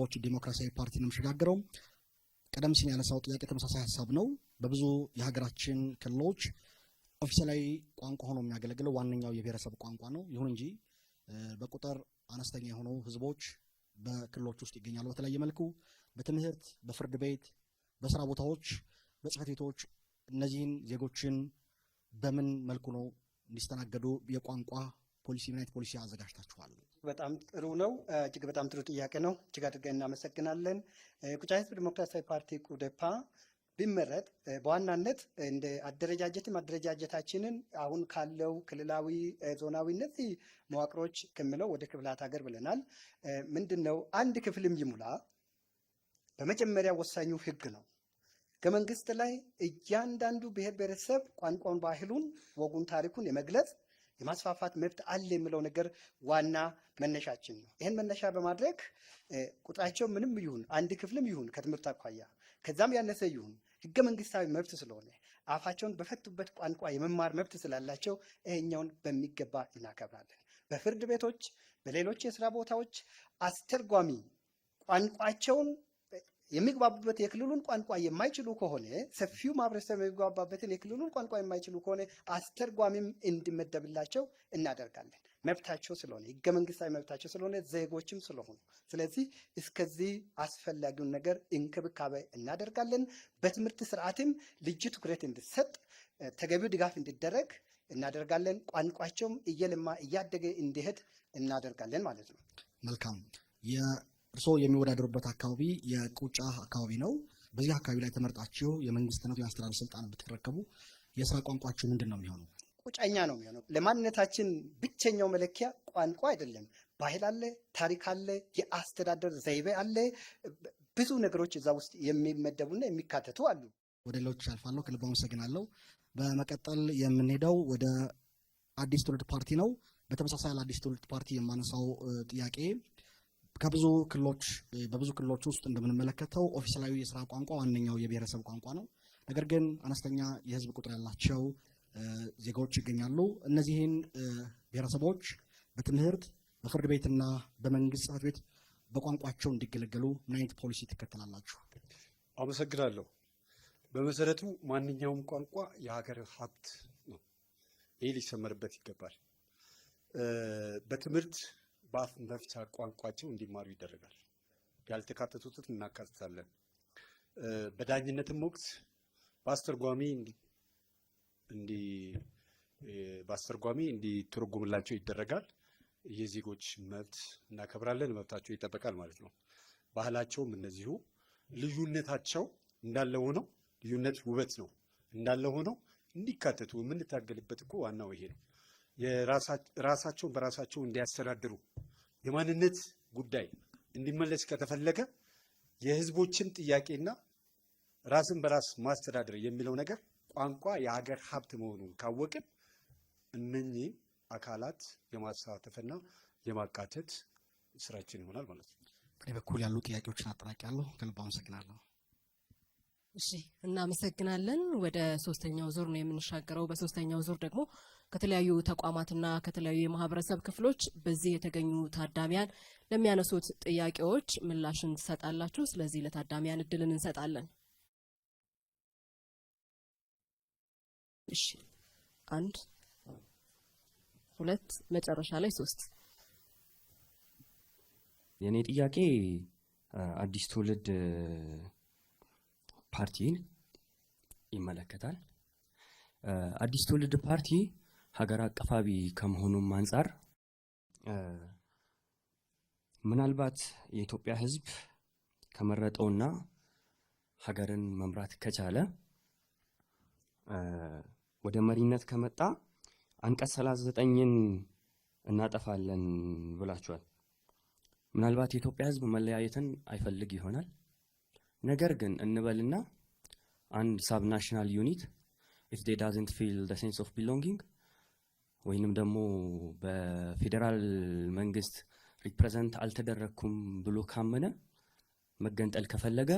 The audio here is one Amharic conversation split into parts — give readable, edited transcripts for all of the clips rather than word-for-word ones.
ህዝቦች ዲሞክራሲያዊ ፓርቲ ነው የምሸጋገረው። ቀደም ሲል ያነሳው ጥያቄ ተመሳሳይ ሀሳብ ነው። በብዙ የሀገራችን ክልሎች ኦፊሴላዊ ቋንቋ ሆኖ የሚያገለግለው ዋነኛው የብሔረሰብ ቋንቋ ነው። ይሁን እንጂ በቁጥር አነስተኛ የሆኑ ህዝቦች በክልሎች ውስጥ ይገኛሉ። በተለያየ መልኩ በትምህርት፣ በፍርድ ቤት፣ በስራ ቦታዎች፣ በጽህፈት ቤቶች እነዚህን ዜጎችን በምን መልኩ ነው እንዲስተናገዱ የቋንቋ ፖሊሲ ምን አይነት ፖሊሲ አዘጋጅታችኋል? በጣም ጥሩ ነው። እጅግ በጣም ጥሩ ጥያቄ ነው። እጅግ አድርገን እናመሰግናለን። ቁጫ ህዝብ ዲሞክራሲያዊ ፓርቲ ቁዴፓ ቢመረጥ በዋናነት እንደ አደረጃጀታችንን አሁን ካለው ክልላዊ ዞናዊነት መዋቅሮች ከምለው ወደ ክፍላት ሀገር ብለናል። ምንድን ነው አንድ ክፍልም ይሙላ በመጀመሪያ ወሳኙ ህግ ነው። ህገ መንግስት ላይ እያንዳንዱ ብሔር ብሔረሰብ ቋንቋውን፣ ባህሉን፣ ወጉን፣ ታሪኩን የመግለጽ የማስፋፋት መብት አለ የሚለው ነገር ዋና መነሻችን ነው። ይህን መነሻ በማድረግ ቁጥራቸው ምንም ይሁን አንድ ክፍልም ይሁን ከትምህርት አኳያ ከዛም ያነሰ ይሁን ህገ መንግስታዊ መብት ስለሆነ አፋቸውን በፈቱበት ቋንቋ የመማር መብት ስላላቸው ይሄኛውን በሚገባ እናከብራለን። በፍርድ ቤቶች፣ በሌሎች የስራ ቦታዎች አስተርጓሚ ቋንቋቸውን የሚግባቡበት የክልሉን ቋንቋ የማይችሉ ከሆነ ሰፊው ማህበረሰብ የሚግባባበትን የክልሉን ቋንቋ የማይችሉ ከሆነ አስተርጓሚም እንዲመደብላቸው እናደርጋለን። መብታቸው ስለሆነ ህገ መንግስታዊ መብታቸው ስለሆነ ዜጎችም ስለሆኑ፣ ስለዚህ እስከዚህ አስፈላጊውን ነገር እንክብካቤ እናደርጋለን። በትምህርት ስርዓትም ልዩ ትኩረት እንዲሰጥ፣ ተገቢው ድጋፍ እንዲደረግ እናደርጋለን። ቋንቋቸውም እየለማ እያደገ እንዲሄድ እናደርጋለን ማለት ነው። መልካም። እርስዎ የሚወዳደሩበት አካባቢ የቁጫ አካባቢ ነው። በዚህ አካባቢ ላይ ተመርጣችሁ የመንግስትነት የማስተዳደር ስልጣን ብትረከቡ የስራ ቋንቋችሁ ምንድን ነው የሚሆነው? ቁጫኛ ነው የሚሆነው። ለማንነታችን ብቸኛው መለኪያ ቋንቋ አይደለም። ባህል አለ፣ ታሪክ አለ፣ የአስተዳደር ዘይቤ አለ። ብዙ ነገሮች እዛ ውስጥ የሚመደቡና የሚካተቱ አሉ። ወደ ሌሎች አልፋለሁ። ከልብ አመሰግናለሁ። በመቀጠል የምንሄደው ወደ አዲስ ትውልድ ፓርቲ ነው። በተመሳሳይ ለአዲስ ትውልድ ፓርቲ የማነሳው ጥያቄ በብዙ ክልሎች ውስጥ እንደምንመለከተው ኦፊሴላዊ የስራ ቋንቋ ዋነኛው የብሔረሰብ ቋንቋ ነው። ነገር ግን አነስተኛ የህዝብ ቁጥር ያላቸው ዜጋዎች ይገኛሉ። እነዚህን ብሔረሰቦች በትምህርት፣ በፍርድ ቤትና በመንግስት ጽሕፈት ቤት በቋንቋቸው እንዲገለገሉ ምን አይነት ፖሊሲ ትከተላላችሁ? አመሰግናለሁ። በመሰረቱ ማንኛውም ቋንቋ የሀገር ሀብት ነው። ይህ ሊሰመርበት ይገባል። በትምህርት በአፍ መፍቻ ቋንቋቸው እንዲማሩ ይደረጋል። ያልተካተቱትን እናካትታለን። በዳኝነትም ወቅት በአስተርጓሚ እንዲተረጎምላቸው ይደረጋል። የዜጎች መብት እናከብራለን፣ መብታቸው ይጠበቃል ማለት ነው። ባህላቸውም እነዚሁ ልዩነታቸው እንዳለ ሆነው፣ ልዩነት ውበት ነው እንዳለ ሆነው እንዲካተቱ የምንታገልበት እኮ ዋናው ይሄ ነው። ራሳቸውን በራሳቸው እንዲያስተዳድሩ የማንነት ጉዳይ እንዲመለስ ከተፈለገ የህዝቦችን ጥያቄና ራስን በራስ ማስተዳደር የሚለው ነገር ቋንቋ የሀገር ሀብት መሆኑን ካወቅን እነኚህ አካላት የማሳተፍና የማካተት ስራችን ይሆናል ማለት ነው። በእኔ በኩል ያሉ ጥያቄዎችን አጠናቅቄያለሁ። ከልብ አመሰግናለሁ። እሺ፣ እናመሰግናለን። ወደ ሶስተኛው ዙር ነው የምንሻገረው። በሶስተኛው ዙር ደግሞ ከተለያዩ ተቋማትና ከተለያዩ የማህበረሰብ ክፍሎች በዚህ የተገኙ ታዳሚያን ለሚያነሱት ጥያቄዎች ምላሽን ትሰጣላችሁ። ስለዚህ ለታዳሚያን እድልን እንሰጣለን። እሺ፣ 1 2 መጨረሻ ላይ 3። የኔ ጥያቄ አዲስ ትውልድ ፓርቲን ይመለከታል። አዲስ ትውልድ ፓርቲ ሀገር አቀፋዊ ከመሆኑም አንጻር ምናልባት የኢትዮጵያ ሕዝብ ከመረጠውና ሀገርን መምራት ከቻለ ወደ መሪነት ከመጣ አንቀጽ 39ን እናጠፋለን ብላችኋል። ምናልባት የኢትዮጵያ ሕዝብ መለያየትን አይፈልግ ይሆናል። ነገር ግን እንበልና አንድ ሳብ ናሽናል ዩኒት if they doesn't feel the sense of belonging ወይንም ደግሞ በፌደራል መንግስት ሪፕሬዘንት አልተደረኩም ብሎ ካመነ መገንጠል ከፈለገ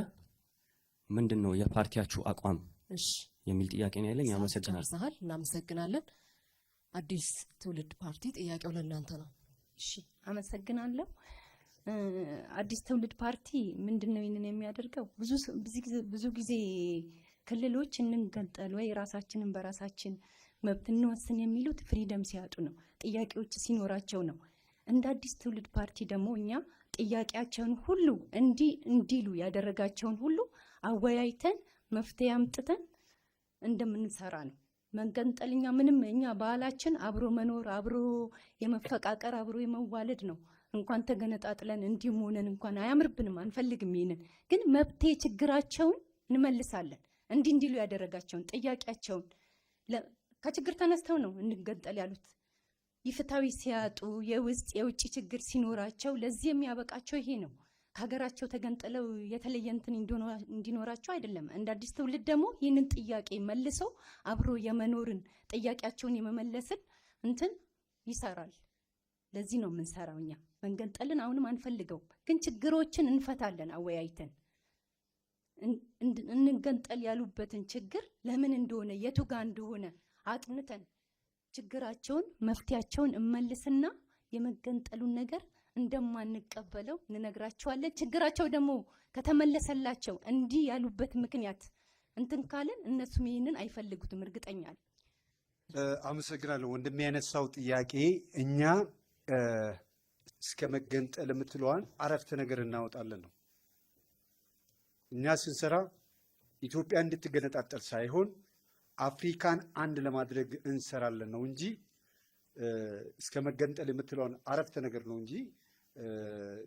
ምንድነው የፓርቲያችሁ አቋም? እሺ የሚል ጥያቄ ነው ያለኝ። አመሰግናለሁ። እናመሰግናለን። አዲስ ትውልድ ፓርቲ ጥያቄው ለእናንተ ነው። እሺ አመሰግናለሁ። አዲስ ትውልድ ፓርቲ ምንድነው ይህንን የሚያደርገው? ብዙ ጊዜ ክልሎች እንገንጠል ወይ ራሳችንን በራሳችን መብት እንወስን የሚሉት ፍሪደም ሲያጡ ነው፣ ጥያቄዎች ሲኖራቸው ነው። እንደ አዲስ ትውልድ ፓርቲ ደግሞ እኛ ጥያቄያቸውን ሁሉ እንዲሉ ያደረጋቸውን ሁሉ አወያይተን መፍትሄ አምጥተን እንደምንሰራ ነው። መገንጠልኛ ምንም እኛ ባህላችን አብሮ መኖር፣ አብሮ የመፈቃቀር፣ አብሮ የመዋለድ ነው። እንኳን ተገነጣጥለን እንዲህም ሆነን እንኳን አያምርብንም፣ አንፈልግም። ይሄንን ግን መብቴ ችግራቸውን እንመልሳለን። እንዲሉ ያደረጋቸውን ጥያቄያቸውን ከችግር ተነስተው ነው እንገንጠል ያሉት። ይፍታዊ ሲያጡ የውስጥ የውጭ ችግር ሲኖራቸው ለዚህ የሚያበቃቸው ይሄ ነው። ከሀገራቸው ተገንጥለው የተለየ እንትን እንዲኖራቸው አይደለም። እንደ አዲስ ትውልድ ደግሞ ይህንን ጥያቄ መልሰው አብሮ የመኖርን ጥያቄያቸውን የመመለስን እንትን ይሰራል። ለዚህ ነው የምንሰራው። እኛ መንገንጠልን አሁንም አንፈልገውም፣ ግን ችግሮችን እንፈታለን አወያይተን። እንገንጠል ያሉበትን ችግር ለምን እንደሆነ የቱ ጋር እንደሆነ አጥንተን ችግራቸውን መፍትያቸውን እመልስና የመገንጠሉን ነገር እንደማንቀበለው እንነግራቸዋለን። ችግራቸው ደግሞ ከተመለሰላቸው እንዲህ ያሉበት ምክንያት እንትን ካለን እነሱም ይህንን አይፈልጉትም እርግጠኛ ነኝ። አመሰግናለሁ። ወንድሜ ያነሳው ጥያቄ እኛ እስከ መገንጠል የምትለዋን አረፍተ ነገር እናወጣለን ነው። እኛ ስንሰራ ኢትዮጵያ እንድትገነጣጠል ሳይሆን አፍሪካን አንድ ለማድረግ እንሰራለን ነው እንጂ እስከ መገንጠል የምትለውን አረፍተ ነገር ነው እንጂ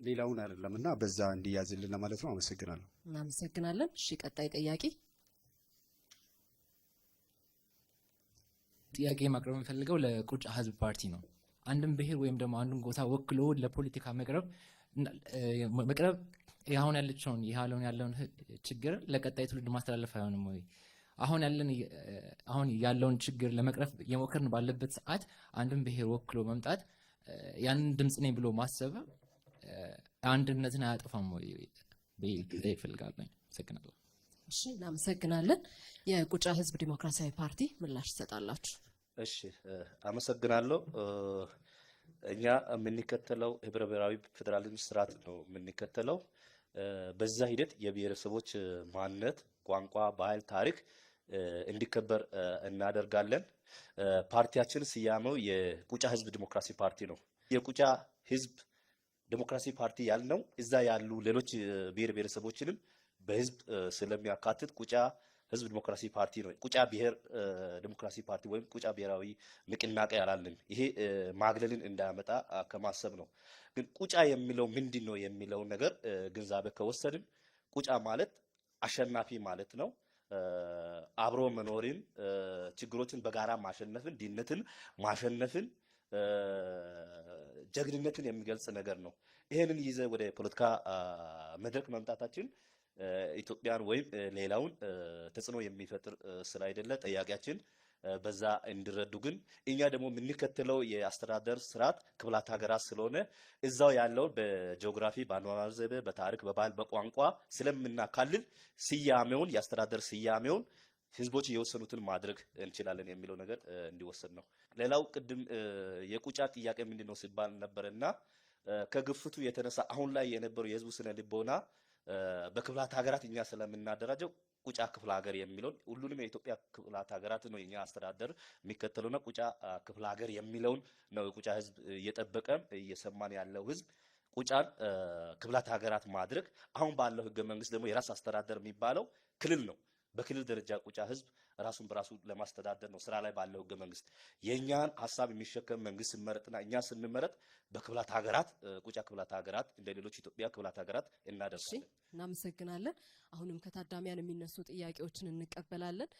ሌላውን አይደለም። እና በዛ እንዲያዝልን ማለት ነው። አመሰግናለሁ። እናመሰግናለን። እሺ፣ ቀጣይ ጥያቄ ማቅረብ የምፈልገው ለቁጫ ህዝብ ፓርቲ ነው። አንድን ብሔር ወይም ደግሞ አንዱን ጎሳ ወክሎ ለፖለቲካ መቅረብ አሁን ያለውን ችግር ለቀጣይ ትውልድ ማስተላለፍ አይሆንም ወይ? አሁን ያለውን ችግር ለመቅረፍ የሞከርን ባለበት ሰዓት አንድን ብሔር ወክሎ መምጣት ያንን ድምፅ ነኝ ብሎ ማሰብ አንድነትን አያጠፋም ወይ ይፈልጋለኝ። አመሰግናለሁ። እሺ፣ እናመሰግናለን። የቁጫ ህዝብ ዲሞክራሲያዊ ፓርቲ ምላሽ ትሰጣላችሁ። እሺ፣ አመሰግናለሁ። እኛ የምንከተለው ህብረ ብሔራዊ ፌዴራሊዝም ስርዓት ነው የምንከተለው። በዛ ሂደት የብሔረሰቦች ማንነት፣ ቋንቋ፣ ባህል፣ ታሪክ እንዲከበር እናደርጋለን። ፓርቲያችን ስያሜው የቁጫ ህዝብ ዲሞክራሲ ፓርቲ ነው። የቁጫ ህዝብ ዲሞክራሲ ፓርቲ ያልነው እዛ ያሉ ሌሎች ብሔር ብሔረሰቦችንም በህዝብ ስለሚያካትት ቁጫ ህዝብ ዲሞክራሲ ፓርቲ ነው። ቁጫ ብሔር ዲሞክራሲ ፓርቲ ወይም ቁጫ ብሔራዊ ንቅናቄ ያላልን። ይሄ ማግለልን እንዳያመጣ ከማሰብ ነው። ግን ቁጫ የሚለው ምንድን ነው የሚለውን ነገር ግንዛቤ ከወሰድን ቁጫ ማለት አሸናፊ ማለት ነው። አብሮ መኖርን፣ ችግሮችን በጋራ ማሸነፍን፣ ድህነትን ማሸነፍን፣ ጀግንነትን የሚገልጽ ነገር ነው። ይሄንን ይዘ ወደ ፖለቲካ መድረክ መምጣታችን ኢትዮጵያን ወይም ሌላውን ተጽዕኖ የሚፈጥር ስላይደለ ጥያቄያችን በዛ እንዲረዱ። ግን እኛ ደግሞ የምንከተለው የአስተዳደር ስርዓት ክፍላት ሀገራት ስለሆነ እዛው ያለውን በጂኦግራፊ፣ በአኗኗር ዘይቤ፣ በታሪክ፣ በባህል፣ በቋንቋ ስለምናካልል ስያሜውን የአስተዳደር ስያሜውን ህዝቦች የወሰኑትን ማድረግ እንችላለን የሚለው ነገር እንዲወሰድ ነው። ሌላው ቅድም የቁጫ ጥያቄ ምንድን ነው ሲባል ነበርና ከግፍቱ የተነሳ አሁን ላይ የነበረው የህዝቡ ስነ ልቦና በክፍላት ሀገራት እኛ ስለምናደራጀው ቁጫ ክፍለ ሀገር የሚለውን ሁሉንም የኢትዮጵያ ክፍላት ሀገራት ነው የኛ አስተዳደር የሚከተለውና ቁጫ ክፍለ ሀገር የሚለውን ነው የቁጫ ህዝብ እየጠበቀ እየሰማን ያለው ህዝብ ቁጫን ክፍላት ሀገራት ማድረግ። አሁን ባለው ህገ መንግስት ደግሞ የራስ አስተዳደር የሚባለው ክልል ነው። በክልል ደረጃ ቁጫ ህዝብ ራሱን በራሱ ለማስተዳደር ነው ስራ ላይ ባለው ህገ መንግስት። የኛን ሀሳብ የሚሸከም መንግስት ሲመረጥና እኛ ስንመረጥ በክፍላት ሀገራት ቁጫ ክፍላት ሀገራት እንደ ሌሎች ኢትዮጵያ ክፍላት ሀገራት እናደርሳለን። እናመሰግናለን። አሁንም ከታዳሚያን የሚነሱ ጥያቄዎችን እንቀበላለን።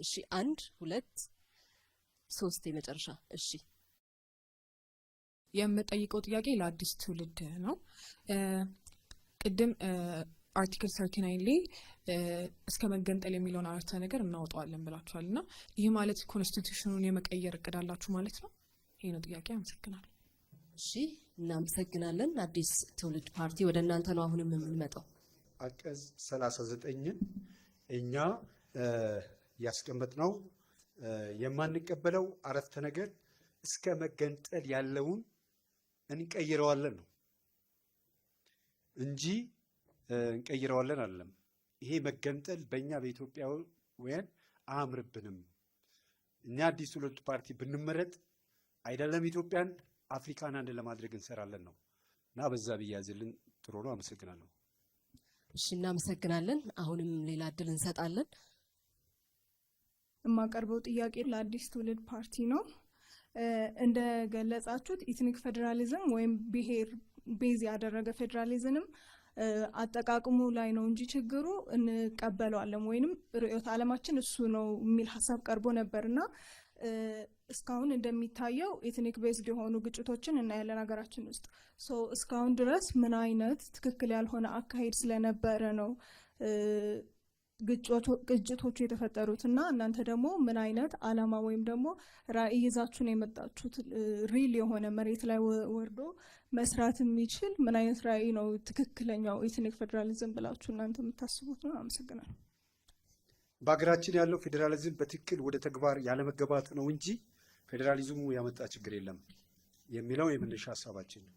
እሺ፣ 1 2 3 የመጨረሻ። እሺ፣ የምጠይቀው ጥያቄ ለአዲስ ትውልድ ነው። ቅድም አርቲክል 39 ላይ እስከ መገንጠል የሚለውን አረፍተ ነገር እናወጣዋለን ብላችኋል እና ይህ ማለት ኮንስቲቱሽኑን የመቀየር እቅድ አላችሁ ማለት ነው? ይሄ ነው ጥያቄ። አመሰግናለሁ። እሺ፣ እናመሰግናለን። አዲስ ትውልድ ፓርቲ ወደ እናንተ ነው አሁንም የምንመጣው። አንቀጽ 39ን እኛ ያስቀመጥነው የማንቀበለው አረፍተ ነገር እስከ መገንጠል ያለውን እንቀይረዋለን ነው። እንጂ እንቀይረዋለን አይደለም። ይሄ መገንጠል በእኛ በኢትዮጵያውያን አያምርብንም። እኛ አዲስ ትውልድ ፓርቲ ብንመረጥ አይደለም ኢትዮጵያን አፍሪካን አንድ ለማድረግ እንሰራለን ነው እና በዛ ብያዝልን ጥሩ ነው። አመሰግናለሁ። እሺ እናመሰግናለን። አሁንም ሌላ እድል እንሰጣለን። የማቀርበው ጥያቄ ለአዲስ ትውልድ ፓርቲ ነው። እንደገለጻችሁት ኢትኒክ ፌዴራሊዝም ወይም ብሔር ቤዝ ያደረገ ፌዴራሊዝምም አጠቃቅሙ ላይ ነው እንጂ ችግሩ እንቀበለዋለን ወይንም ርዕዮተ ዓለማችን እሱ ነው የሚል ሀሳብ ቀርቦ ነበርና እስካሁን እንደሚታየው ኤትኒክ ቤዝድ የሆኑ ግጭቶችን እናያለን ሀገራችን ውስጥ። እስካሁን ድረስ ምን አይነት ትክክል ያልሆነ አካሄድ ስለነበረ ነው ግጭቶቹ የተፈጠሩት እና እናንተ ደግሞ ምን አይነት አላማ ወይም ደግሞ ራዕይ ይዛችሁን የመጣችሁት ሪል የሆነ መሬት ላይ ወርዶ መስራት የሚችል ምን አይነት ራዕይ ነው ትክክለኛው ኤትኒክ ፌዴራሊዝም ብላችሁ እናንተ የምታስቡት ነው? አመሰግናለሁ። በሀገራችን ያለው ፌዴራሊዝም በትክክል ወደ ተግባር ያለመገባት ነው እንጂ ፌዴራሊዝሙ ያመጣ ችግር የለም የሚለው የመነሻ ሀሳባችን ነው።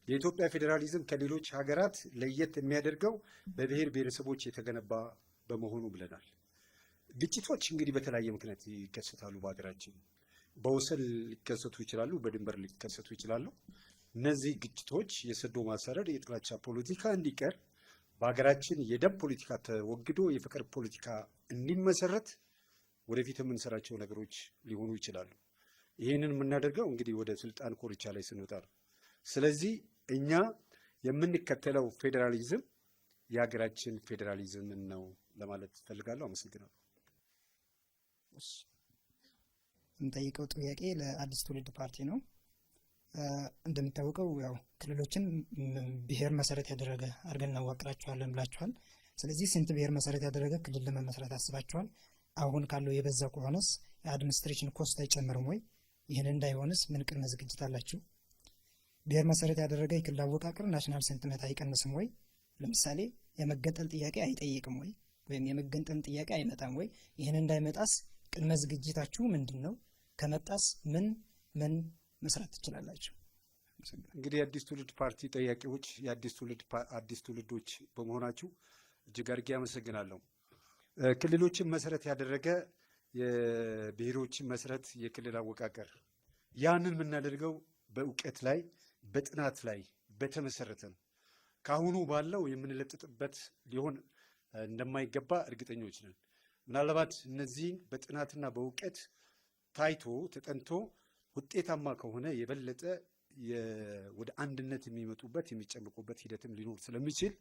የኢትዮጵያ ፌዴራሊዝም ከሌሎች ሀገራት ለየት የሚያደርገው በብሔር ብሔረሰቦች የተገነባ በመሆኑ ብለናል። ግጭቶች እንግዲህ በተለያየ ምክንያት ይከሰታሉ በሀገራችን። በወሰን ሊከሰቱ ይችላሉ፣ በድንበር ሊከሰቱ ይችላሉ። እነዚህ ግጭቶች የሰዶ ማሳደድ፣ የጥላቻ ፖለቲካ እንዲቀር በሀገራችን የደም ፖለቲካ ተወግዶ የፍቅር ፖለቲካ እንዲመሰረት ወደፊት የምንሰራቸው ነገሮች ሊሆኑ ይችላሉ። ይህንን የምናደርገው እንግዲህ ወደ ስልጣን ኮርቻ ላይ ስንወጣ ነው። ስለዚህ እኛ የምንከተለው ፌዴራሊዝም የሀገራችን ፌዴራሊዝምን ነው ለማለት ፈልጋለሁ። አመሰግናለሁ። የምጠይቀው ጥያቄ ለአዲስ ትውልድ ፓርቲ ነው። እንደሚታወቀው ያው ክልሎችን ብሔር መሰረት ያደረገ አድርገን እናዋቅራቸዋለን ብላችኋል። ስለዚህ ስንት ብሔር መሰረት ያደረገ ክልል ለመመስረት አስባችኋል? አሁን ካለው የበዛ ከሆነስ የአድሚኒስትሬሽን ኮስት አይጨምርም ወይ? ይህን እንዳይሆንስ ምን ቅድመ ዝግጅት አላችሁ? ብሔር መሰረት ያደረገ የክልል አወቃቀር ናሽናል ሴንቲመንት አይቀንስም ወይ? ለምሳሌ የመገንጠል ጥያቄ አይጠይቅም ወይ? ወይም የመገንጠል ጥያቄ አይመጣም ወይ? ይህን እንዳይመጣስ ቅድመ ዝግጅታችሁ ምንድን ነው? ከመጣስ ምን ምን መስራት ትችላላችሁ? እንግዲህ የአዲስ ትውልድ ፓርቲ ጠያቂዎች አዲስ ትውልዶች በመሆናችሁ እጅግ አድርጌ አመሰግናለሁ። ክልሎችን መሰረት ያደረገ የብሔሮችን መሰረት የክልል አወቃቀር ያንን የምናደርገው በእውቀት ላይ በጥናት ላይ በተመሰረተ ነው። ከአሁኑ ባለው የምንለጥጥበት ሊሆን እንደማይገባ እርግጠኞች ነን። ምናልባት እነዚህን በጥናትና በእውቀት ታይቶ ተጠንቶ ውጤታማ ከሆነ የበለጠ ወደ አንድነት የሚመጡበት የሚጨምቁበት ሂደትም ሊኖር ስለሚችል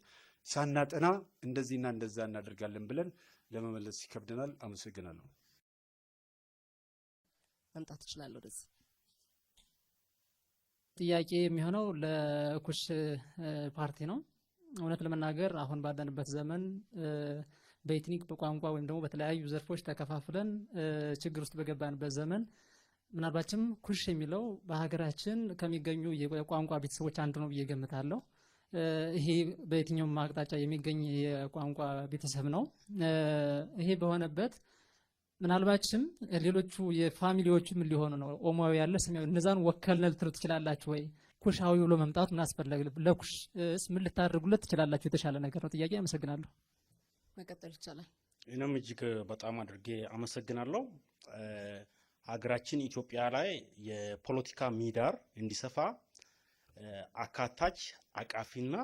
ሳናጠና እንደዚህና እንደዛ እናደርጋለን ብለን ለመመለስ ይከብደናል። አመሰግናለሁ። መምጣት ትችላለህ ወደዚህ። ጥያቄ የሚሆነው ለኩሽ ፓርቲ ነው። እውነት ለመናገር አሁን ባለንበት ዘመን በኤትኒክ በቋንቋ ወይም ደግሞ በተለያዩ ዘርፎች ተከፋፍለን ችግር ውስጥ በገባንበት ዘመን ምናልባችም ኩሽ የሚለው በሀገራችን ከሚገኙ የቋንቋ ቤተሰቦች አንዱ ነው ብዬ ገምታለሁ። ይሄ በየትኛውም አቅጣጫ የሚገኝ የቋንቋ ቤተሰብ ነው። ይሄ በሆነበት ምናልባችም ሌሎቹ የፋሚሊዎቹ ምን ሊሆኑ ነው? ኦሞዊ ያለ ስሜው እነዛን ወከልነ ልትሉ ትችላላችሁ ወይ? ኩሻዊ ብሎ መምጣቱ ምን አስፈለገ? ለኩሽስ ምን ልታደርጉለት ትችላላችሁ? የተሻለ ነገር ነው። ጥያቄ። አመሰግናለሁ። መቀጠል ይቻላል። እኔም እጅግ በጣም አድርጌ አመሰግናለሁ። ሀገራችን ኢትዮጵያ ላይ የፖለቲካ ምህዳር እንዲሰፋ አካታች አቃፊና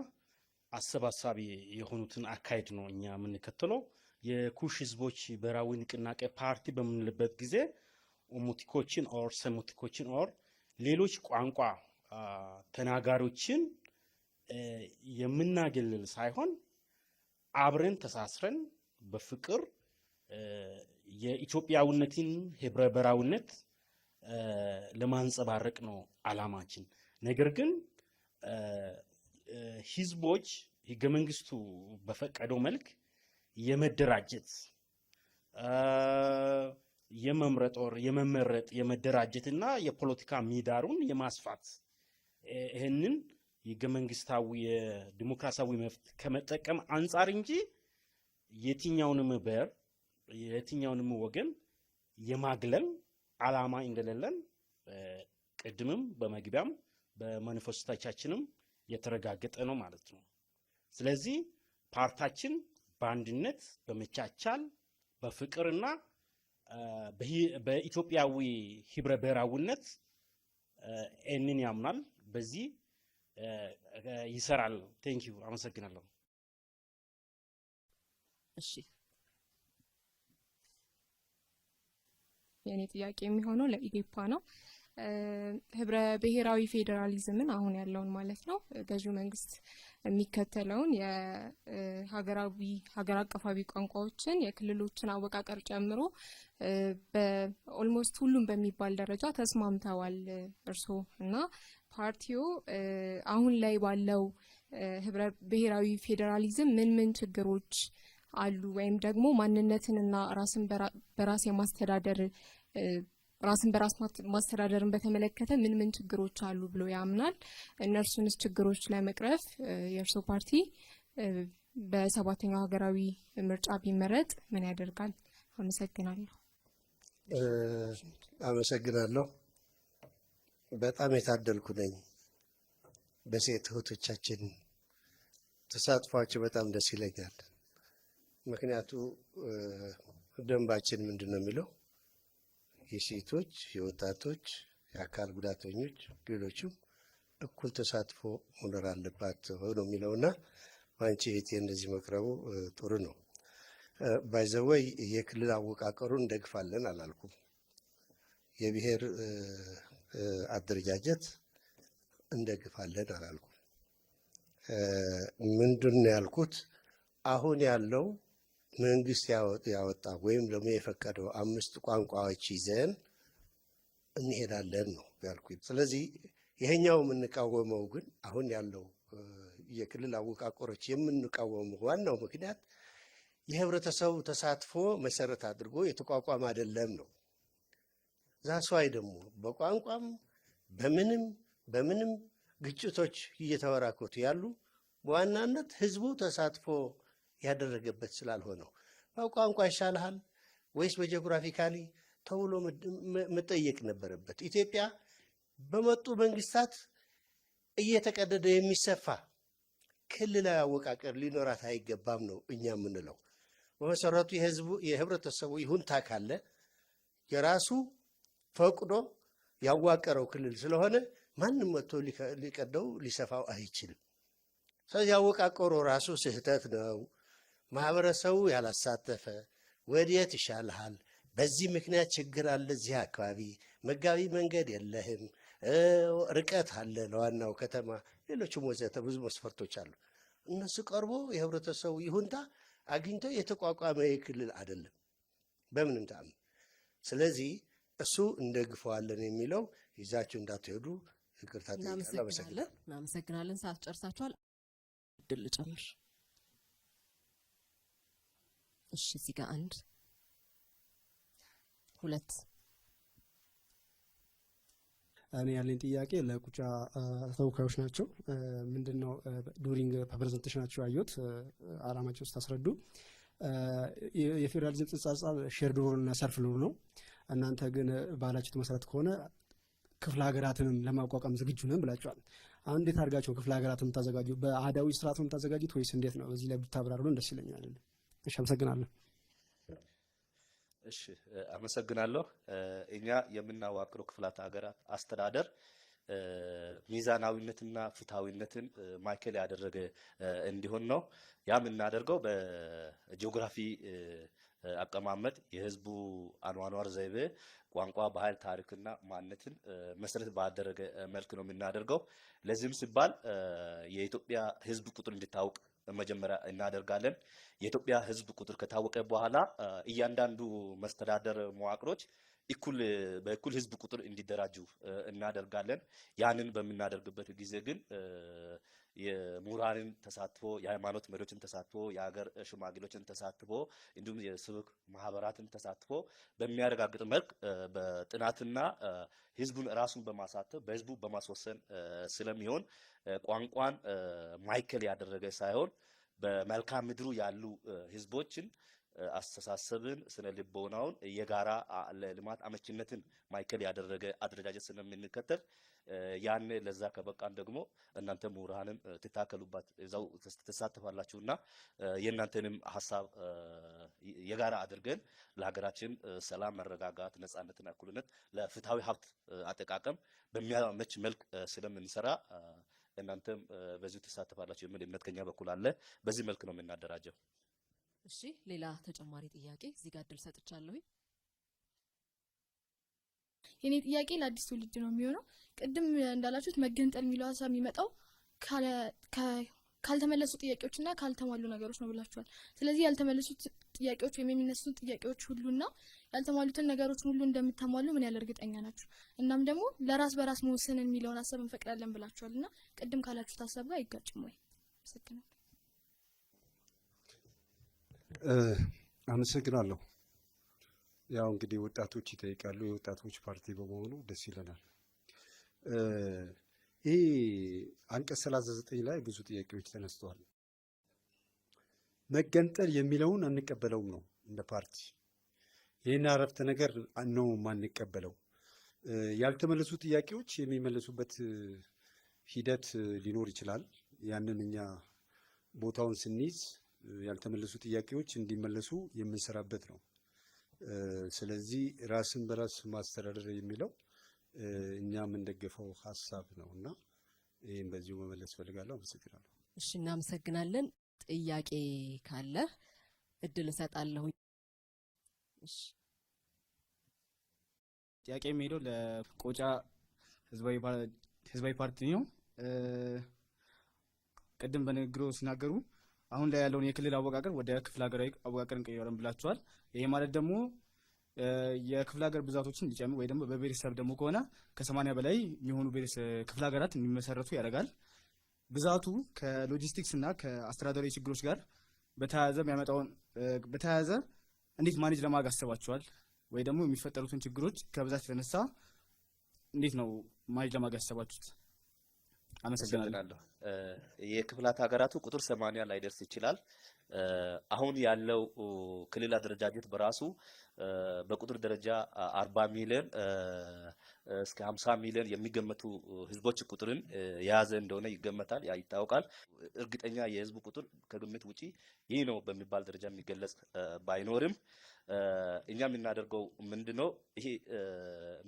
አሰባሳቢ የሆኑትን አካሄድ ነው እኛ የምንከተለው። የኩሽ ህዝቦች ብሔራዊ ንቅናቄ ፓርቲ በምንልበት ጊዜ ኦሞቲኮችን ኦር ሰሞቲኮችን ኦር ሌሎች ቋንቋ ተናጋሪዎችን የምናገልል ሳይሆን አብረን ተሳስረን በፍቅር የኢትዮጵያዊነትን ህብረ ብሔራዊነት ለማንጸባረቅ ነው አላማችን። ነገር ግን ህዝቦች ህገ መንግስቱ በፈቀደው መልክ የመደራጀት የመምረጥ ወር የመመረጥ የመደራጀትና የፖለቲካ ምህዳሩን የማስፋት ይህንን ህገ መንግስታዊ የዲሞክራሲያዊ መብት ከመጠቀም አንጻር እንጂ የትኛውንም ብሔር የትኛውንም ወገን የማግለል አላማ እንደሌለን ቅድምም በመግቢያም በማኒፌስቶቻችንም የተረጋገጠ ነው ማለት ነው። ስለዚህ ፓርታችን በአንድነት በመቻቻል በፍቅርና በኢትዮጵያዊ ህብረ ብሔራዊነት እንን ያምናል። በዚህ ይሰራል። ቴንኪዩ አመሰግናለሁ። እሺ የኔ ጥያቄ የሚሆነው ለኢዴፓ ነው። ህብረ ብሔራዊ ፌዴራሊዝምን አሁን ያለውን ማለት ነው ገዢው መንግስት የሚከተለውን ሀገር አቀፋዊ ቋንቋዎችን የክልሎችን አወቃቀር ጨምሮ በኦልሞስት ሁሉም በሚባል ደረጃ ተስማምተዋል እርስዎ እና ፓርቲው አሁን ላይ ባለው ህብረ ብሔራዊ ፌዴራሊዝም ምን ችግሮች አሉ ወይም ደግሞ ማንነትንና ራስን በራስ የማስተዳደር ራስን በራስ ማስተዳደርን በተመለከተ ምን ችግሮች አሉ ብሎ ያምናል? እነርሱንስ ችግሮች ለመቅረፍ የእርስዎ ፓርቲ በሰባተኛው ሀገራዊ ምርጫ ቢመረጥ ምን ያደርጋል? አመሰግናለሁ። አመሰግናለሁ። በጣም የታደልኩ ነኝ። በሴት እህቶቻችን ተሳትፏቸው በጣም ደስ ይለኛል። ምክንያቱ ደንባችን ምንድን ነው የሚለው የሴቶች፣ የወጣቶች፣ የአካል ጉዳተኞች፣ ሌሎችም እኩል ተሳትፎ መኖር አለባት ነው የሚለውና አንቺ እህቴ እንደዚህ መቅረቡ ጥሩ ነው። ባይዘወይ የክልል አወቃቀሩን እንደግፋለን አላልኩም። የብሔር አደረጃጀት እንደግፋለን አላልኩም። ምንድን ነው ያልኩት? አሁን ያለው መንግስት ያወጣ ወይም ደግሞ የፈቀደው 5 ቋንቋዎች ይዘን እንሄዳለን ነው ያልኩት። ስለዚህ ይሄኛው የምንቃወመው ግን አሁን ያለው የክልል አወቃቀሮች የምንቃወመው ዋናው ምክንያት የህብረተሰቡ ተሳትፎ መሰረት አድርጎ የተቋቋመ አይደለም ነው። ዛሷይ ደግሞ በቋንቋም በምንም ግጭቶች እየተበራከቱ ያሉ በዋናነት ህዝቡ ተሳትፎ ያደረገበት ስላልሆነው በቋንቋ ይሻልሃል ወይስ በጂኦግራፊካሊ ተብሎ መጠየቅ ነበረበት። ኢትዮጵያ በመጡ መንግስታት እየተቀደደ የሚሰፋ ክልላዊ አወቃቀር ሊኖራት አይገባም ነው እኛ የምንለው። በመሰረቱ የህብረተሰቡ ይሁንታ ካለ የራሱ ፈቅዶ ያዋቀረው ክልል ስለሆነ ማንም መጥቶ ሊቀደው ሊሰፋው አይችልም። ስለዚህ ያወቃቀሩ ራሱ ስህተት ነው። ማህበረሰቡ ያላሳተፈ ወዴት ይሻልሃል፣ በዚህ ምክንያት ችግር አለ፣ እዚህ አካባቢ መጋቢ መንገድ የለህም፣ ርቀት አለ ለዋናው ከተማ፣ ሌሎችም ወዘተ ብዙ መስፈርቶች አሉ። እነሱ ቀርቦ የህብረተሰቡ ይሁንታ አግኝተው የተቋቋመ ክልል አይደለም በምንም ተአምር። ስለዚህ እሱ እንደግፈዋለን የሚለው ይዛችሁ እንዳትሄዱ ይቅርታ ጠይቃለሁ። እናመሰግናለን። ሰዓት ጨርሳችኋል። እድል ጨምር። እሺ እዚህ ጋር 1 2 እኔ ያለኝ ጥያቄ ለቁጫ ተወካዮች ናቸው። ምንድነው ዱሪንግ ፕሬዘንቴሽናቸው ያዩት አላማቸው ስታስረዱ የፌዴራሊዝም ጽንሰ ሀሳብ ሼርድ ሩል እና ሰልፍ ሩል ነው። እናንተ ግን ባላችሁት መሰረት ከሆነ ክፍለ ሀገራትንም ለማቋቋም ዝግጁ ነን ብላችኋል። አሁን እንዴት አድርጋችሁ ክፍለ ሀገራትን የምታዘጋጁ? በአህዳዊ ስርዓት ነው የምታዘጋጁት ወይስ እንዴት ነው? በዚህ ላይ ብታብራሩልን ደስ ይለኛል። እሺ፣ አመሰግናለሁ። እሺ፣ አመሰግናለሁ። እኛ የምናዋቅረው ክፍላት ሀገራት አስተዳደር ሚዛናዊነትና ፍትሃዊነትን ማዕከል ያደረገ እንዲሆን ነው። ያ የምናደርገው በጂኦግራፊ አቀማመጥ የህዝቡ አኗኗር ዘይቤ፣ ቋንቋ፣ ባህል፣ ታሪክና ማንነትን መሰረት ባደረገ መልክ ነው የምናደርገው። ለዚህም ሲባል የኢትዮጵያ ህዝብ ቁጥር እንዲታወቅ መጀመሪያ እናደርጋለን። የኢትዮጵያ ህዝብ ቁጥር ከታወቀ በኋላ እያንዳንዱ መስተዳደር መዋቅሮች በእኩል ህዝብ ቁጥር እንዲደራጁ እናደርጋለን። ያንን በምናደርግበት ጊዜ ግን የምሁራንን ተሳትፎ፣ የሃይማኖት መሪዎችን ተሳትፎ፣ የሀገር ሽማግሌዎችን ተሳትፎ እንዲሁም የሲቪክ ማህበራትን ተሳትፎ በሚያረጋግጥ መልክ በጥናትና ህዝቡን ራሱን በማሳተፍ በህዝቡ በማስወሰን ስለሚሆን ቋንቋን ማዕከል ያደረገ ሳይሆን በመልክዓ ምድሩ ያሉ ህዝቦችን አስተሳሰብን፣ ስነ ልቦናውን የጋራ ለልማት አመችነትን ማዕከል ያደረገ አደረጃጀት ስለምንከተል ያን ለዛ ከበቃን ደግሞ እናንተ ምሁራንም ትታከሉባት እዛው ተሳተፋላችሁና የእናንተንም ሀሳብ የጋራ አድርገን ለሀገራችን ሰላም፣ መረጋጋት፣ ነጻነትና እኩልነት ለፍትሃዊ ሀብት አጠቃቀም በሚያመች መልክ ስለምንሰራ እናንተም በዚሁ ተሳተፋላችሁ የሚል እምነት ከኛ በኩል አለ። በዚህ መልክ ነው የምናደራጀው። እሺ፣ ሌላ ተጨማሪ ጥያቄ እዚህ ጋር እድል ሰጥቻለሁ። የኔ ጥያቄ ለአዲስ ትውልድ ነው የሚሆነው። ቅድም እንዳላችሁት መገንጠል የሚለው ሀሳብ የሚመጣው ካልተመለሱ ጥያቄዎችና ካልተሟሉ ነገሮች ነው ብላችኋል። ስለዚህ ያልተመለሱት ጥያቄዎች ወይም የሚነሱት ጥያቄዎች ሁሉና ያልተሟሉትን ነገሮች ሁሉ እንደምታሟሉ ምን ያህል እርግጠኛ ናችሁ? እናም ደግሞ ለራስ በራስ መወሰን የሚለውን ሀሳብ እንፈቅዳለን ብላችኋል እና ቅድም ካላችሁት ሀሳብ ጋር አይጋጭም ወይ? አመሰግናለሁ። ያው እንግዲህ ወጣቶች ይጠይቃሉ። የወጣቶች ፓርቲ በመሆኑ ደስ ይለናል። ይህ አንቀጽ 39 ላይ ብዙ ጥያቄዎች ተነስተዋል። መገንጠል የሚለውን አንቀበለውም ነው እንደ ፓርቲ። ይህን አረፍተ ነገር ነው የማንቀበለው። ያልተመለሱ ጥያቄዎች የሚመለሱበት ሂደት ሊኖር ይችላል። ያንን እኛ ቦታውን ስንይዝ ያልተመለሱ ጥያቄዎች እንዲመለሱ የምንሰራበት ነው። ስለዚህ ራስን በራስ ማስተዳደር የሚለው እኛ የምንደግፈው ሀሳብ ነው እና ይህም በዚሁ መመለስ ፈልጋለሁ። አመሰግናለሁ። እሺ፣ እናመሰግናለን። ጥያቄ ካለ እድል እሰጣለሁ። እሺ፣ ጥያቄ የሚሄደው ለቆጫ ህዝባዊ ፓርቲ ነው። ቅድም በንግግሩ ሲናገሩ አሁን ላይ ያለውን የክልል አወቃቀር ወደ ክፍለ ሀገራዊ አወቃቀር እንቀይረን ብላችኋል። ይሄ ማለት ደግሞ የክፍለ ሀገር ብዛቶችን እንዲጨምር ወይ ደግሞ በብሔረሰብ ደግሞ ከሆነ ከ80 በላይ የሚሆኑ ክፍለ ሀገራት እንዲመሰረቱ ያደርጋል። ብዛቱ ከሎጂስቲክስ እና ከአስተዳደራዊ ችግሮች ጋር በተያያዘ እንዴት ማኔጅ ለማድረግ አስባችኋል? ወይ ደግሞ የሚፈጠሩትን ችግሮች ከብዛት የተነሳ እንዴት ነው ማኔጅ ለማድረግ ያሰባችሁት? አመሰግናለሁ። የክፍላት ሀገራቱ ቁጥር 80 ላይደርስ ይችላል። አሁን ያለው ክልል አደረጃጀት በራሱ በቁጥር ደረጃ 40 ሚሊዮን እስከ 50 ሚሊዮን የሚገመቱ ህዝቦች ቁጥርን የያዘ እንደሆነ ይገመታል፣ ያ ይታወቃል። እርግጠኛ የህዝቡ ቁጥር ከግምት ውጪ ይህ ነው በሚባል ደረጃ የሚገለጽ ባይኖርም እኛ የምናደርገው ምንድነው? ይሄ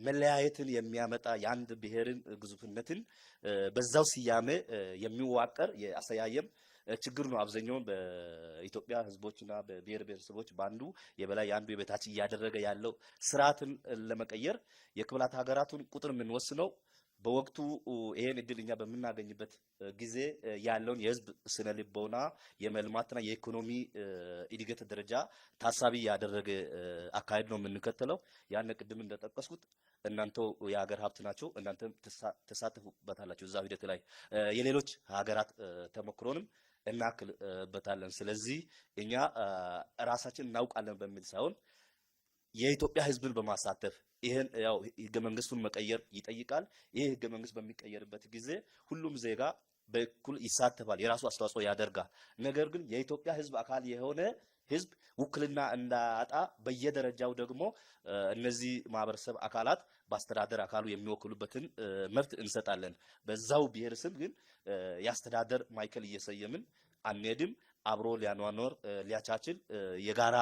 መለያየትን የሚያመጣ የአንድ ብሔርን ግዙፍነትን በዛው ስያሜ የሚዋቀር የአሰያየም ችግር ነው። አብዛኛውን በኢትዮጵያ ህዝቦችና በብሔር ብሔረሰቦች በአንዱ የበላይ የአንዱ የበታች እያደረገ ያለው ስርዓትን ለመቀየር የክፍላት ሀገራቱን ቁጥር የምንወስነው በወቅቱ ይሄን እድል እኛ በምናገኝበት ጊዜ ያለውን የህዝብ ስነ ልቦና የመልማትና የኢኮኖሚ እድገት ደረጃ ታሳቢ ያደረገ አካሄድ ነው የምንከተለው። ያን ቅድም እንደጠቀስኩት እናንተው የሀገር ሀብት ናቸው፣ እናንተም ተሳተፉበታላችሁ እዛ ሂደት ላይ የሌሎች ሀገራት ተሞክሮንም እናክልበታለን። ስለዚህ እኛ ራሳችን እናውቃለን በሚል ሳይሆን የኢትዮጵያ ህዝብን በማሳተፍ ይሄን ያው ህገ መንግስቱን መቀየር ይጠይቃል። ይሄ ህገ መንግስት በሚቀየርበት ጊዜ ሁሉም ዜጋ በኩል ይሳተፋል፣ የራሱ አስተዋጽኦ ያደርጋል። ነገር ግን የኢትዮጵያ ህዝብ አካል የሆነ ህዝብ ውክልና እንዳያጣ በየደረጃው ደግሞ እነዚህ ማህበረሰብ አካላት በአስተዳደር አካሉ የሚወክሉበትን መብት እንሰጣለን። በዛው ብሔር ስም ግን የአስተዳደር ማዕከል እየሰየምን አንሄድም። አብሮ ሊያኗኗር ሊያቻችል የጋራ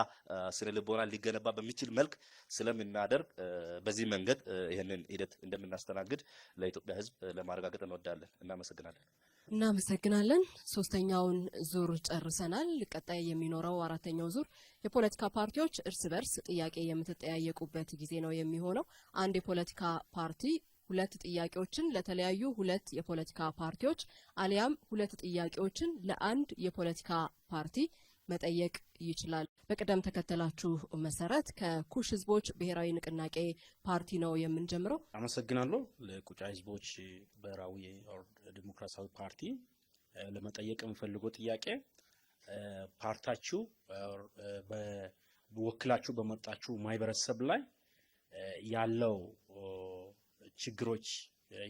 ስነ ልቦና ሊገነባ በሚችል መልክ ስለምናደርግ በዚህ መንገድ ይህንን ሂደት እንደምናስተናግድ ለኢትዮጵያ ህዝብ ለማረጋገጥ እንወዳለን። እናመሰግናለን። እናመሰግናለን። ሶስተኛውን ዙር ጨርሰናል። ቀጣይ የሚኖረው አራተኛው ዙር የፖለቲካ ፓርቲዎች እርስ በርስ ጥያቄ የምትጠያየቁበት ጊዜ ነው የሚሆነው። አንድ የፖለቲካ ፓርቲ ሁለት ጥያቄዎችን ለተለያዩ ሁለት የፖለቲካ ፓርቲዎች አሊያም ሁለት ጥያቄዎችን ለአንድ የፖለቲካ ፓርቲ መጠየቅ ይችላል። በቅደም ተከተላችሁ መሰረት ከኩሽ ህዝቦች ብሔራዊ ንቅናቄ ፓርቲ ነው የምንጀምረው። አመሰግናለሁ። ለቁጫ ህዝቦች ብሔራዊ ዲሞክራሲያዊ ፓርቲ ለመጠየቅ የምፈልገው ጥያቄ ፓርታችሁ በወክላችሁ በመጣችሁ ማህበረሰብ ላይ ያለው ችግሮች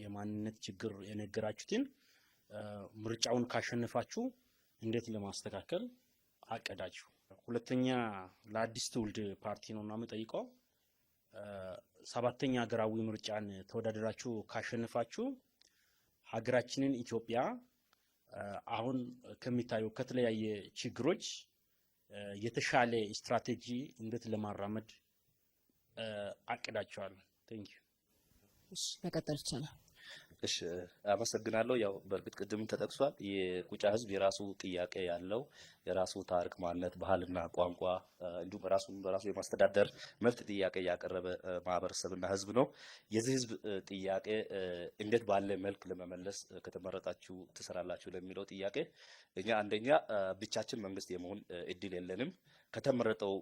የማንነት ችግር የነገራችሁትን ምርጫውን ካሸነፋችሁ እንዴት ለማስተካከል አቀዳችሁ? ሁለተኛ ለአዲስ ትውልድ ፓርቲ ነው እና የምጠይቀው 7ኛ ሀገራዊ ምርጫን ተወዳደራችሁ ካሸነፋችሁ ሀገራችንን ኢትዮጵያ አሁን ከሚታዩ ከተለያየ ችግሮች የተሻለ ስትራቴጂ እንዴት ለማራመድ አቅዳችኋል? ቴንክ ዩ። እሺ መቀጠል ይቻላል። እሺ አመሰግናለሁ። ያው በእርግጥ ቅድም ተጠቅሷል። የቁጫ ህዝብ የራሱ ጥያቄ ያለው የራሱ ታሪክ፣ ማንነት፣ ባህልና ቋንቋ እንዲሁም በራሱ የማስተዳደር መብት ጥያቄ ያቀረበ ማህበረሰብና ህዝብ ነው። የዚህ ህዝብ ጥያቄ እንዴት ባለ መልክ ለመመለስ ከተመረጣችሁ ትሰራላችሁ ለሚለው ጥያቄ እኛ አንደኛ ብቻችን መንግስት የመሆን እድል የለንም። ከተመረጠው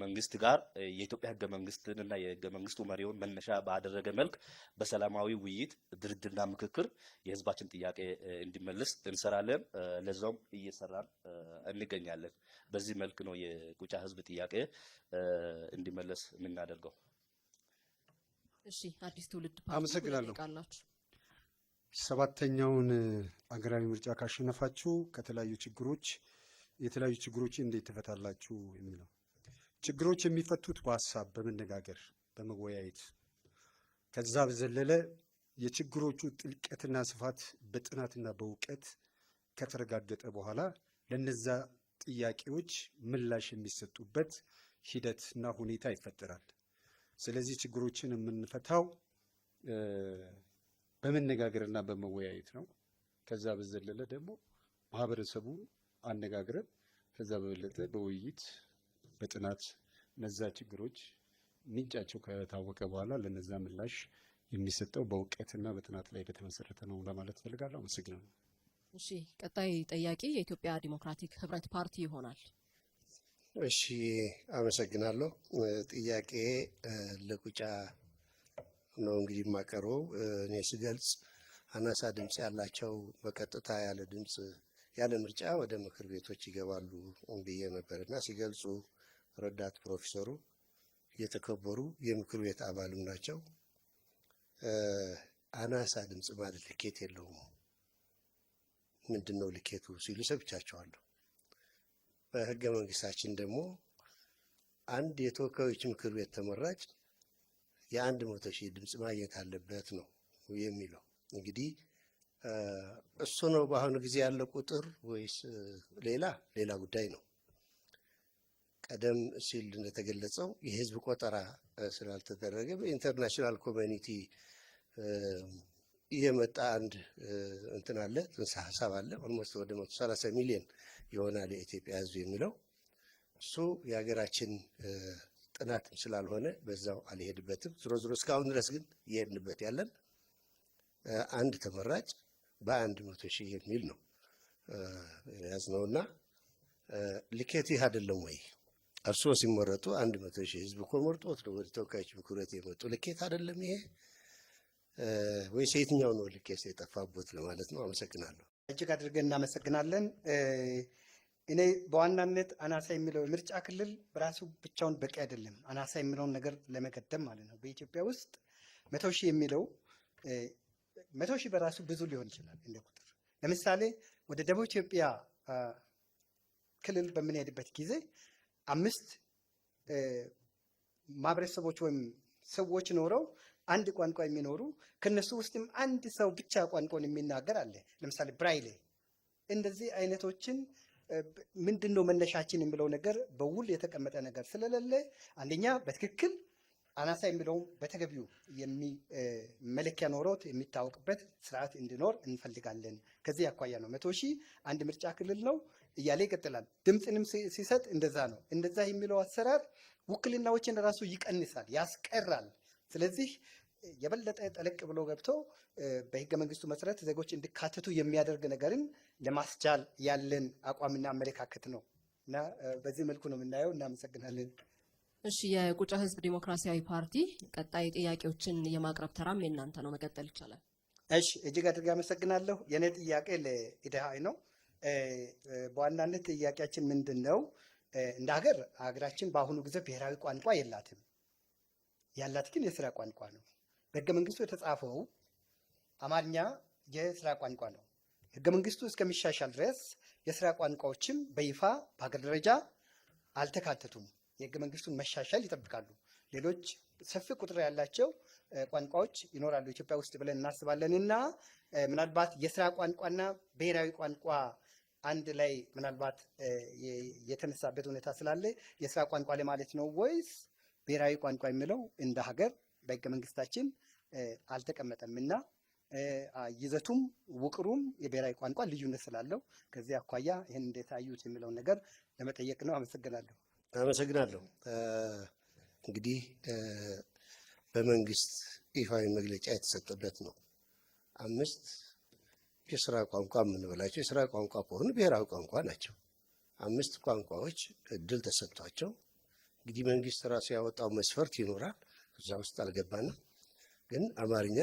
መንግስት ጋር የኢትዮጵያ ህገ መንግስትንና የህገ መንግስቱ መሪውን መነሻ ባደረገ መልክ በሰላማዊ ውይይት፣ ድርድርና ምክክር የህዝባችን ጥያቄ እንዲመለስ እንሰራለን። ለዛውም እየሰራን እንገኛለን። በዚህ መልክ ነው የቁጫ ህዝብ ጥያቄ እንዲመለስ የምናደርገው። እሺ አዲስ ትውልድ አመሰግናለሁ። 7ኛውን አገራዊ ምርጫ ካሸነፋችሁ የተለያዩ ችግሮች እንዴት ትፈታላችሁ የሚለው ችግሮች የሚፈቱት በሀሳብ በመነጋገር በመወያየት ከዛ በዘለለ የችግሮቹ ጥልቀትና ስፋት በጥናትና በእውቀት ከተረጋገጠ በኋላ ለነዛ ጥያቄዎች ምላሽ የሚሰጡበት ሂደትና ሁኔታ ይፈጠራል። ስለዚህ ችግሮችን የምንፈታው በመነጋገርና በመወያየት ነው። ከዛ በዘለለ ደግሞ ማህበረሰቡ አነጋግረን ከዛ በበለጠ በውይይት በጥናት እነዛ ችግሮች ምንጫቸው ከታወቀ በኋላ ለነዛ ምላሽ የሚሰጠው በእውቀትና በጥናት ላይ በተመሰረተ ነው ለማለት ፈልጋለሁ። አመሰግናለሁ። እሺ ቀጣይ ጠያቂ የኢትዮጵያ ዲሞክራቲክ ህብረት ፓርቲ ይሆናል። እሺ አመሰግናለሁ። ጥያቄ ለቁጫ ነው እንግዲህ የማቀርበው። እኔ ስገልጽ አናሳ ድምፅ ያላቸው በቀጥታ ያለ ምርጫ ወደ ምክር ቤቶች ይገባሉ ብዬ ነበር እና ሲገልጹ ረዳት ፕሮፌሰሩ የተከበሩ የምክር ቤት አባልም ናቸው። አናሳ ድምፅ ማለት ልኬት የለውም፣ ምንድን ነው ልኬቱ ሲሉ ሰብቻቸዋለሁ። በህገ መንግስታችን ደግሞ አንድ የተወካዮች ምክር ቤት ተመራጭ የ100,000 ድምፅ ማግኘት አለበት ነው የሚለው። እንግዲህ እሱ ነው በአሁኑ ጊዜ ያለው ቁጥር ወይስ ሌላ ጉዳይ ነው? ቀደም ሲል እንደተገለጸው የህዝብ ቆጠራ ስላልተደረገ በኢንተርናሽናል ኮሚኒቲ የመጣ አንድ እንትን አለ፣ ጽንሰ ሀሳብ አለ። ኦልሞስት ወደ 130 ሚሊዮን ይሆናል የኢትዮጵያ ህዝብ የሚለው እሱ የሀገራችን ጥናትም ስላልሆነ በዛው አልሄድበትም። ዞሮ እስካሁን ድረስ ግን እየሄድንበት ያለን አንድ ተመራጭ በ100,000 የሚል ነው ያዝነውና ልኬቱ ይህ አይደለም ወይ? እርስዎ ሲመረጡ 100,000 ህዝብ እኮ መርጦት ነው ወደ ተወካዮች ምክር ቤት የመጡ። ልኬት አይደለም ይሄ ወይስ የትኛው ነው ልኬት የጠፋበት ለማለት ነው። አመሰግናለሁ። እጅግ አድርገን እናመሰግናለን። እኔ በዋናነት አናሳ የሚለው ምርጫ ክልል በራሱ ብቻውን በቂ አይደለም። አናሳ የሚለውን ነገር ለመቀደም ማለት ነው። በኢትዮጵያ ውስጥ 100,000 የሚለው 100,000 በራሱ ብዙ ሊሆን ይችላል እንደ ቁጥር። ለምሳሌ ወደ ደቡብ ኢትዮጵያ ክልል በምንሄድበት ጊዜ 5 ማህበረሰቦች ወይም ሰዎች ኖረው አንድ ቋንቋ የሚኖሩ ከነሱ ውስጥም አንድ ሰው ብቻ ቋንቋውን የሚናገር አለ። ለምሳሌ ብራይሌ። እንደዚህ አይነቶችን ምንድን ነው መነሻችን የሚለው ነገር በውል የተቀመጠ ነገር ስለሌለ አንደኛ በትክክል አናሳ የሚለውም በተገቢው መለኪያ ኖሮት የሚታወቅበት ስርዓት እንዲኖር እንፈልጋለን። ከዚህ አኳያ ነው 100,000 አንድ ምርጫ ክልል ነው እያለ ይቀጥላል። ድምፅንም ሲሰጥ እንደዛ ነው። እንደዛ የሚለው አሰራር ውክልናዎችን ራሱ ይቀንሳል፣ ያስቀራል። ስለዚህ የበለጠ ጠለቅ ብሎ ገብቶ በህገ መንግስቱ መሰረት ዜጎች እንዲካተቱ የሚያደርግ ነገርን ለማስቻል ያለን አቋምና አመለካከት ነው እና በዚህ መልኩ ነው የምናየው። እናመሰግናለን። እሺ የቁጫ ህዝብ ዲሞክራሲያዊ ፓርቲ ቀጣይ ጥያቄዎችን የማቅረብ ተራም የእናንተ ነው። መቀጠል ይቻላል። እሺ እጅግ አድርጌ አመሰግናለሁ። የኔ ጥያቄ ለኢዴሃይ ነው። በዋናነት ጥያቄያችን ምንድን ነው? እንደ ሀገራችን በአሁኑ ጊዜ ብሔራዊ ቋንቋ የላትም። ያላት ግን የስራ ቋንቋ ነው። በህገ መንግስቱ የተጻፈው አማርኛ የስራ ቋንቋ ነው። ህገ መንግስቱ እስከሚሻሻል ድረስ የስራ ቋንቋዎችም በይፋ በሀገር ደረጃ አልተካተቱም። የህገ መንግስቱን መሻሻል ይጠብቃሉ። ሌሎች ሰፊ ቁጥር ያላቸው ቋንቋዎች ይኖራሉ ኢትዮጵያ ውስጥ ብለን እናስባለን እና ምናልባት የስራ ቋንቋና ብሔራዊ ቋንቋ አንድ ላይ ምናልባት የተነሳበት ሁኔታ ስላለ የስራ ቋንቋ ላይ ማለት ነው ወይስ ብሔራዊ ቋንቋ የሚለው እንደ ሀገር በህገ መንግስታችን አልተቀመጠም እና ይዘቱም ውቅሩም የብሔራዊ ቋንቋ ልዩነት ስላለው ከዚህ አኳያ ይህን እንዴት አዩት የሚለውን ነገር ለመጠየቅ ነው። አመሰግናለሁ። አመሰግናለሁ። እንግዲህ በመንግስት ይፋዊ መግለጫ የተሰጠበት ነው። 5 የስራ ቋንቋ የምንበላቸው የስራ ቋንቋ ከሆኑ ብሔራዊ ቋንቋ ናቸው። 5 ቋንቋዎች እድል ተሰጥቷቸው እንግዲህ መንግስት ራሱ ያወጣው መስፈርት ይኖራል። እዛ ውስጥ አልገባንም። ግን አማርኛ፣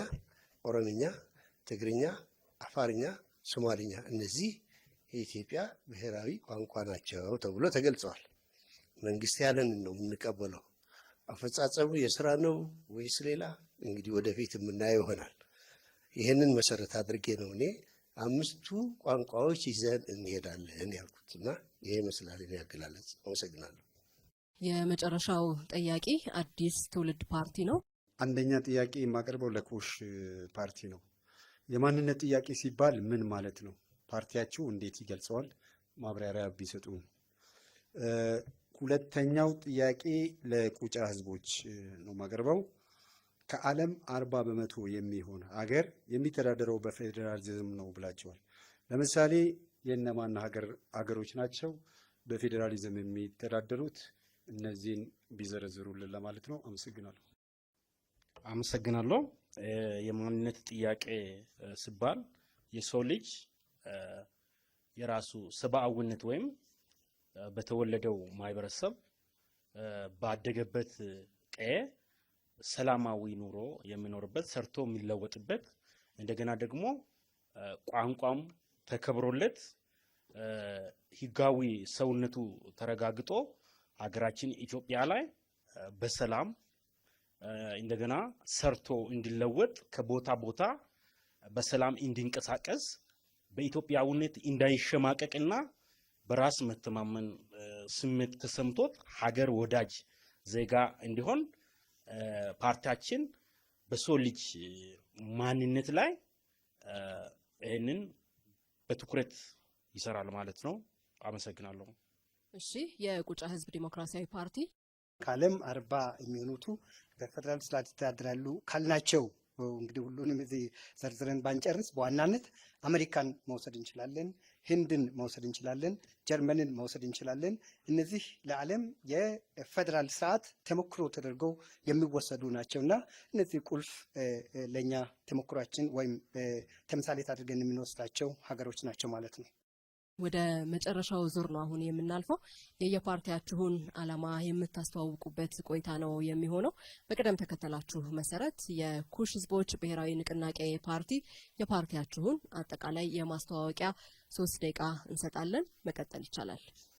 ኦሮምኛ፣ ትግርኛ፣ አፋርኛ፣ ሶማሊኛ እነዚህ የኢትዮጵያ ብሔራዊ ቋንቋ ናቸው ተብሎ ተገልጸዋል። መንግስት ያለንን ነው የምንቀበለው። አፈጻጸሙ የስራ ነው ወይስ ሌላ እንግዲህ ወደፊት የምናየው ይሆናል። ይህንን መሰረት አድርጌ ነው እኔ 5ቱ ቋንቋዎች ይዘን እንሄዳለን ያልኩት እና ይሄ ይመስላል እኔ አገላለጽ። አመሰግናለሁ። የመጨረሻው ጥያቄ አዲስ ትውልድ ፓርቲ ነው። አንደኛ ጥያቄ የማቀርበው ለኩሽ ፓርቲ ነው። የማንነት ጥያቄ ሲባል ምን ማለት ነው? ፓርቲያችሁ እንዴት ይገልጸዋል? ማብራሪያ ቢሰጡ። ሁለተኛው ጥያቄ ለቁጫ ህዝቦች ነው የማቀርበው። ከዓለም 40% የሚሆን ሀገር የሚተዳደረው በፌዴራሊዝም ነው ብላቸዋል። ለምሳሌ የእነማን ሀገሮች ናቸው በፌዴራሊዝም የሚተዳደሩት? እነዚህን ቢዘረዝሩልን ለማለት ነው። አመሰግናለሁ። አመሰግናለሁ። የማንነት ጥያቄ ሲባል የሰው ልጅ የራሱ ሰብአዊነት ወይም በተወለደው ማህበረሰብ ባደገበት ቀዬ ሰላማዊ ኑሮ የሚኖርበት ሰርቶ የሚለወጥበት እንደገና ደግሞ ቋንቋም ተከብሮለት ህጋዊ ሰውነቱ ተረጋግጦ ሀገራችን ኢትዮጵያ ላይ በሰላም እንደገና ሰርቶ እንዲለወጥ ከቦታ ቦታ በሰላም እንዲንቀሳቀስ በኢትዮጵያዊነት እንዳይሸማቀቅና በራስ መተማመን ስሜት ተሰምቶት ሀገር ወዳጅ ዜጋ እንዲሆን ፓርቲያችን በሰው ልጅ ማንነት ላይ ይህንን በትኩረት ይሰራል ማለት ነው። አመሰግናለሁ። እሺ፣ የቁጫ ህዝብ ዲሞክራሲያዊ ፓርቲ ከዓለም 40 የሚሆኑቱ በፌደራል ስርዓት ይተዳደራሉ ካልናቸው እንግዲህ ሁሉንም እዚህ ዘርዝረን ባንጨርስ በዋናነት አሜሪካን መውሰድ እንችላለን፣ ህንድን መውሰድ እንችላለን፣ ጀርመንን መውሰድ እንችላለን። እነዚህ ለዓለም የፌደራል ስርዓት ተሞክሮ ተደርገው የሚወሰዱ ናቸው እና እነዚህ ቁልፍ ለእኛ ተሞክሯችን ወይም ተምሳሌት አድርገን የምንወስዳቸው ሀገሮች ናቸው ማለት ነው። ወደ መጨረሻው ዙር ነው አሁን የምናልፈው። የየፓርቲያችሁን ዓላማ የምታስተዋውቁበት ቆይታ ነው የሚሆነው። በቅደም ተከተላችሁ መሰረት የኩሽ ህዝቦች ብሔራዊ ንቅናቄ ፓርቲ የፓርቲያችሁን አጠቃላይ የማስተዋወቂያ 3 ደቂቃ እንሰጣለን። መቀጠል ይቻላል።